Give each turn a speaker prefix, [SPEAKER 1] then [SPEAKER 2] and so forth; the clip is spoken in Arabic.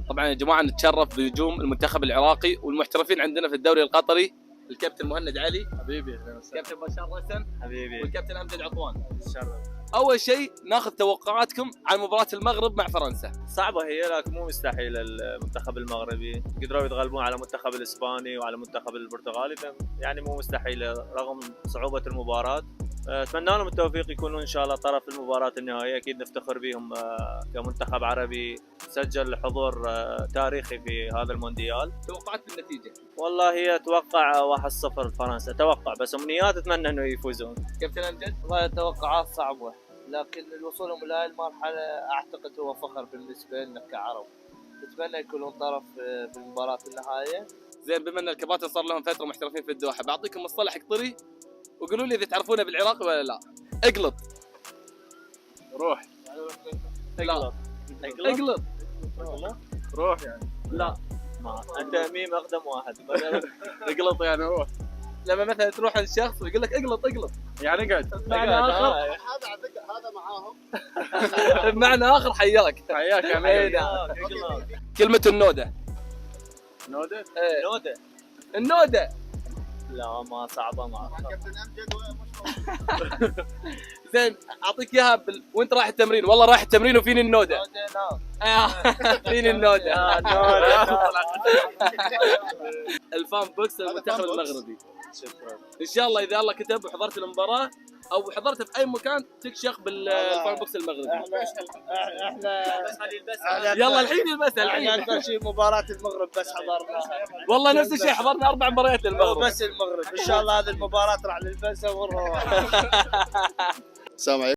[SPEAKER 1] طبعا يا جماعه نتشرف بنجوم المنتخب العراقي والمحترفين عندنا في الدوري القطري، الكابتن مهند علي
[SPEAKER 2] حبيبي،
[SPEAKER 1] الكابتن بشار رسن
[SPEAKER 2] حبيبي
[SPEAKER 1] والكابتن امجد عطوان.
[SPEAKER 2] تشرف.
[SPEAKER 1] اول شيء ناخذ توقعاتكم عن مباراه المغرب مع فرنسا.
[SPEAKER 2] صعبة هي لكن مو مستحيل. المنتخب المغربي قدروا يتغلبون على المنتخب الاسباني وعلى المنتخب البرتغالي، يعني مو مستحيل رغم صعوبة المباراة. اتمنى لهم التوفيق، يكونون ان شاء الله طرف المباراة النهائية. اكيد نفتخر بهم كمنتخب عربي سجل حضور تاريخي في هذا المونديال.
[SPEAKER 1] توقعات بالنتيجه؟
[SPEAKER 2] والله اتوقع 1-0 فرنسا، اتوقع بس امنيات اتمنى انه يفوزون.
[SPEAKER 1] كابتن امجد؟
[SPEAKER 3] والله توقعات صعبة، لكن الوصول إلى هاي المرحلة أعتقد هو فخر بالنسبة لنا كعرب. نتمنى يكونون طرف في المباراة النهائية.
[SPEAKER 1] زين، بما ان الكباتن صار لهم فتره محترفين في الدوحه، بعطيكم مصطلح قطري وقولوا لي اذا تعرفونه بالعراقي ولا لا. اقلط.
[SPEAKER 2] روح.
[SPEAKER 1] لا. اقلط.
[SPEAKER 2] روح يعني.
[SPEAKER 1] لا.
[SPEAKER 2] انت ميم اقدم واحد.
[SPEAKER 1] اقلط يعني روح. لما مثلا تروح للشخص ويقول لك اقلط اقلط،
[SPEAKER 2] يعني اقعد.
[SPEAKER 1] بمعنى اخر
[SPEAKER 4] هذا معاهم.
[SPEAKER 1] بمعنى اخر حياك
[SPEAKER 2] يعني
[SPEAKER 1] كلمه النوده.
[SPEAKER 2] نودة؟
[SPEAKER 1] إيه.
[SPEAKER 2] نودة.
[SPEAKER 1] النوده.
[SPEAKER 2] لا ما صعبة، ما
[SPEAKER 4] كابتن امجد مش
[SPEAKER 1] زين اعطيك اياها وانت رايح التمرين، والله رايح التمرين وفيني النوده. فيني النوده. الفان بوكس المنتخب المغربي.
[SPEAKER 2] شكرا.
[SPEAKER 1] ان شاء الله اذا الله كتب وحضرت المباراه او حضرت في اي مكان تكشخ بالفان بوكس المغربي.
[SPEAKER 4] احنا
[SPEAKER 1] يلا الحين يلبسها الحين.
[SPEAKER 4] اكثر شيء مباراة المغرب بس حضرنا.
[SPEAKER 1] والله نفس الشيء حضرنا 4 مباريات للمغرب.
[SPEAKER 4] بس المغرب ان شاء الله هذه المباراة راح نلبسها ونروح. السلام عليكم.